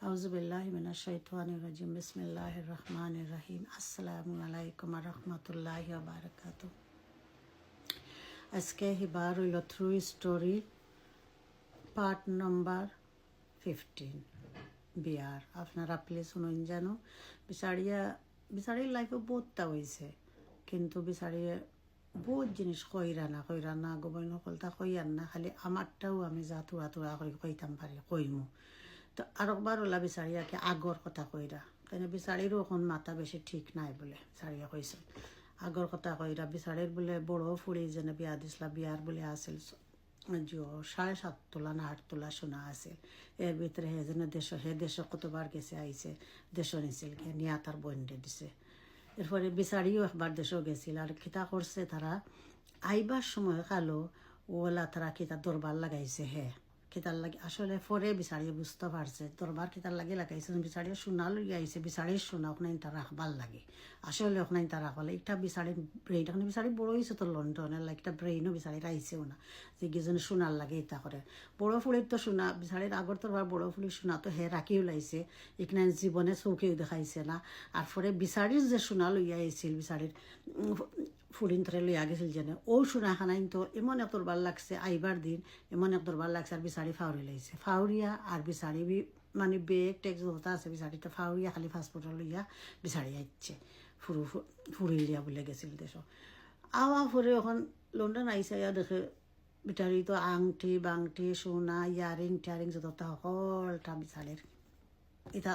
আউযুবিল্লাহি মিনাশ শাইতানির রাজিম বিসমিল্লাহির রহমানির রহিম আসসালামু আলাইকুম ওয়া রাহমাতুল্লাহি ওয়া বারাকাতুহু। আজকে হিবার হইল থ্রু স্টোরি পার্ট নাম্বার 15 বিয়ার। আপনারা প্লিজ শুনুন যেন বিচারির লাইফে বহুতটা হয়েছে, কিন্তু বিচারিয়ে বহুত জিনিস কইরা না গোবইন সকলটা কইয়ার না, খালি আমারটাও আমি যা তুরা করে কইতাম পারি কইমু। তো আরেকবার ওলা বিচারিয়াকে আগর কথা কইরা, তাই বিচারিরও এখন মাথা বেশি ঠিক নাই বলে বিচারিয়া কইছে আগর কথা কইরা। বিচারির বলে বড় ফুড়ি যেন বিয়া দিছিলা, বিয়ার বলে আসিল 7.5 তোলা না 8 তোলা সোনা আছে। এর ভিতরে হে যেন দেশ কতবার গেছে আইছে, দেশ নিছিল নিয়া তার বন্ডে দিছে। এরপরে বিচারিও একবার দেশও গেছিল। আর খিতা করছে তারা আইবার সময় কালো ওলা তারা খিতা দরবার লাগাইছে। খিতার লাগে আসলে পরে বিচারিয়ে বুঝতে পারছে দরবার খিতার লাগে লাগাইছে, বিচারিয়ে সোনা লইয়া আইছে। বিচারির সোনা ওখানে তার রাখবার লাগে, আসলে ওখানে তার রাখলে একটা বিচারির ব্রেইন ওখানে বিচারি বড় হয়েছে তো লন্ডনের লাগে একটা ব্রেইনও বিচারির আইছেও না যে গিজনে সোনার লাগে এটা করে। বড় ফুলের তো সোনা বিচারির আগর তোরবার বড় ফুলের সোনা তো রাখিও লাইছে, এখানে জীবনে চৌকেও দেখাইছে না। আর পরে বিচারির যে সোনা লইয়া আইছিল বিচারির ফুরিন ধরে লইয়া গেছিল যেন ও সোনা খানাইন তো এমন এক দরবার লাগছে আইবার দিন, এমন এক দরবার লাগছে। আর বিচারি ফাউরি লাইছে ফাউরিয়া আর বিচারি মানে বেগ টেক্স যা আছে বিচারিটা ফাউরিয়া খালি পাসপোর্ট লইয়া বিচারি আইছে ফুরিলিয়া বলে গেছিল দেশ। আওয়া পরে এখন লন্ডন আইসা দেখে বিচারি তো আংটি বাংটি সোনা ইয়ারিং টিয়ারিং যতটা সকলটা বিচারির এটা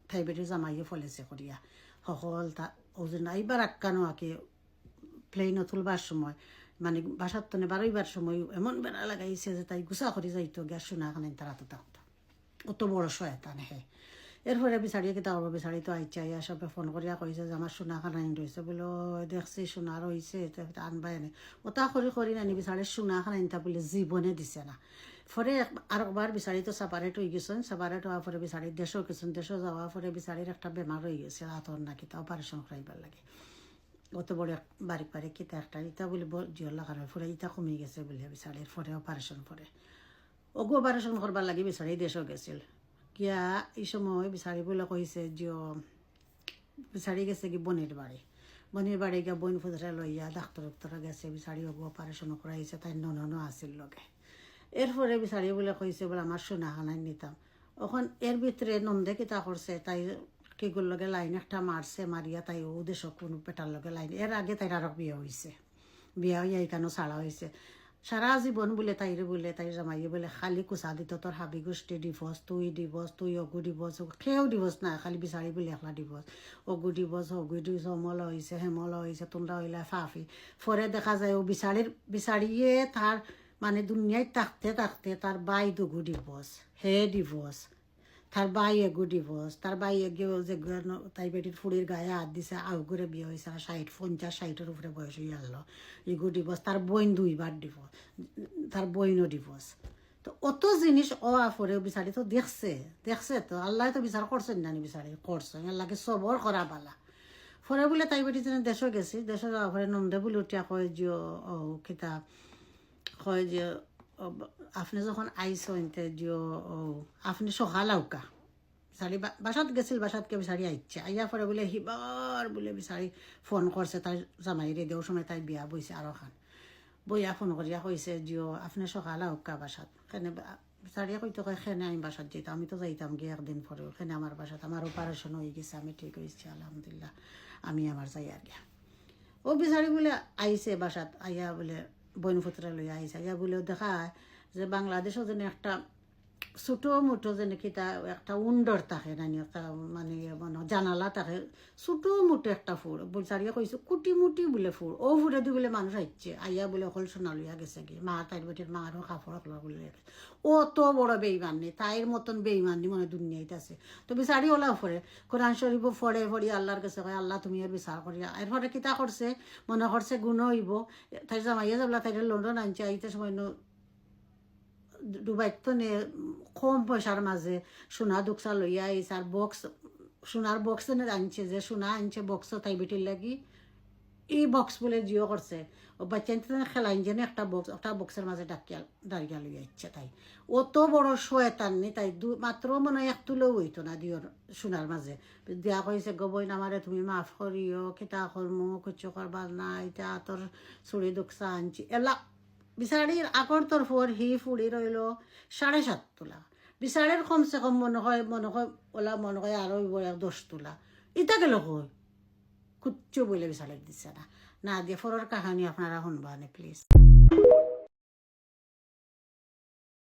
ফাইবেটি জামাইয়ে ফলেছে করিয়া সকলটা ওজন আইবার আক্কানো আঁকে প্লেইনত তুলবার সময় মানে বাসার তনে বারোইবার সময় এমন বেড়া লাগাইছে যে তাই গুছা করে যাইতো গ্যাস সোনা খানে তারা তো থাকতো অত বড় শয়তান। এরপরে বিচারিয়ে কিতা করবো, বিচারি তো আইচা আইয়া সবে ফোন করিয়া কইছে যে আমার সোনা খানাইন রয়েছে বলে দেখছি সোনা রয়েছে আনবাই আনে ওটা করি নানি বিচারি সোনা খানাইনটা বলে জীবনে দিছে না। পরে আরেকবার বিচারি তো সেপারেট হয়ে গেছেন, সেপারেট হওয়ার পরে বিচারি দেশও গেছেন, দেশও যাওয়ার পরে বিচারির একটা বেমার হয়ে গেছে হাতর নাকি তা অপারেশন করাইবার লাগে। অত বড় বারিক কিতা একটা ইটা বলে জিয়র লাগার পরে ইটা কমে গেছে বলে বিচারির পরে অপারেশন করে ওগো অপারেশন করবার লাগে বিচারি দেশও গেছিল গিয়া এই সময় বিচারি বলে কইছে জিও বিচারি গেছে কি বোনের বাড়ি গিয়া বোন ফুজরা লইয়া ডাক্তার গেছে বিচারি ওগো অপারেশন করাইছে তাই নননও আসিল লগে। এরপরে বিচারি বলে কইছে বলে আমার সোনা খানাই নিতাম। এখন এর ভিতরে নন্দে কিতা করছে তাই কেগুর লগে লাইন একটা মারছে, মারিয়া তাই ও দেশ কোনো পেটার লগে লাইন। এর আগে তাই আরো বিয়ে হয়েছে, বিয়া হইয়া এখানেও ছাড়া হয়েছে। সারা জীবন বলে তাই জামাইয়ে বলে খালি কুচা দিত তোর হাবি গোষ্ঠী ডিভোর্স, তুই অগু ডিভোর্স, কেউ ডিভোর্স না খালি বিচারি বলে একলা ডিভোর্স, অগু ডিভোর্স অমল হয়েছে হেমল হয়েছে তোমরা হইলা ফাফি। পরে দেখা যায় ও বিচারিয়ে তার মানে দুনিয়ায় থাকতে তার বাই দুগু ডিভোর্স, ডিভোর্স তার বাই এগু ডিভোর্স, তার বাই এগিয়েও যে তাই বেটির ফুড়ির গায়ে হাত দিছে আউগুরে বিয়ে হয়েছে 50-60 উপরে বয়স হয়ে গেল এগু ডিভোর্স। তার বইন 2বার ডিভোর্স, তার বইনও ডিভোর্স। তো অত জিনিস পরে বিচারি তো দেখছে তো আল্লাহ তো বিচার করছেন না বিচারি করছে আল্লাহকে সবর করা বালা। পরে বলে তাই বেটি যেন দেশও গেছি, দেশে যাওয়ার পরে নন্দে বলে উঠিয়া কয় যে কিতা কয় যে আপনি যখন আইসেন আপনি সকাল আউকা বিচারি বাসাত গেছিল, বাসাতকে বিচারি আইছে আইয়া পরে বলে হিবার বলে বিচারি ফোন করছে তাই জামাইরে দেওয়ার সময় তাই বিয়া বইছে আরো খান বইয়া ফোন করিয়া কইছে জিও আপনি সকাল আউকা বাসাত কেনে বিচারিয়া কইতে কয় খেনে আমি বাসাত যেতাম, আমি তো যাইতাম গিয়ে একদিন পরে খেনে আমার বাসাত আমার অপারেশন হয়ে গেছে, আমি ঠিক হয়েছি আলহামদুলিল্লাহ, আমি আমার যাই আর গিয়া। ও বিচারি বলে আইছে বাসাত আইয়া বলে বইনপুত্রা লইয়া আইসা ইয়া বলেও দেখা যে বাংলাদেশও যেন একটা ছোটো মোটো যেন কিতা একটা উন্ডর থাকে নানি একটা মানে জানালা থাকে ছোটো মোটো একটা ফুল বিচারিয়া কইছে কুটি মুটি বলে ফুল ও ফুলে দি বলে মানুষ আইছে আইয়া বলে অকল সোনা লইয়া গেছে কি মা তাইর বেটির মারও কাপড় অকল বলে ও তো বড় বেইমানি তাইর মতন বেইমানি মনে দুনিয়াতে আছে। তো বিচারি ওলা ফরে কোরআন শরীফ ফড়ি আল্লাহর কাছে কয় আল্লাহ তুমি এর বিচার করিয়া। এরপরে কিতা করছে মনে করছে গুণ হইব তাই জামাইয়া যাবলা তাই লন্ডন আনছে আইতে সময় ডুবাইত তো নে কম পয়সার মাঝে সোনা দুকসা লইয়া আইস আর বক্স সোনার বক্স আনছে যে সোনা আনছে বক্স তাই বেটির লাগি এই বক্স বলে জিও করছে ও বাচ্চা খেলাইন যেন একটা বক্সের মাঝে দাঁড়িয়ে লইয়া ইচ্ছে তাই অত বড় শয়তান নি তাই মাত্র মনে হয় এক তুলেও হইতো না দিওর সোনার মাঝে দিয়া কইছে গবই নামারে তুমি মাফ করিও কিতা করমু কিছু করবার না এটা তোর চুরি দুঃখা আনছি এলা বিচারির আগর তোর ফোর হি ফুড়ি রইল 7.5 তোলা বিচারের কমসে কম মনে হয় ওলা মনে হয় আরো 10 তোলা ইটা গেল কই কুচ্ছু বলে বিচারে দিচ্ছে না না দিয়ে ফোরের কাহানি আপনারা শুনবানে প্লিজ।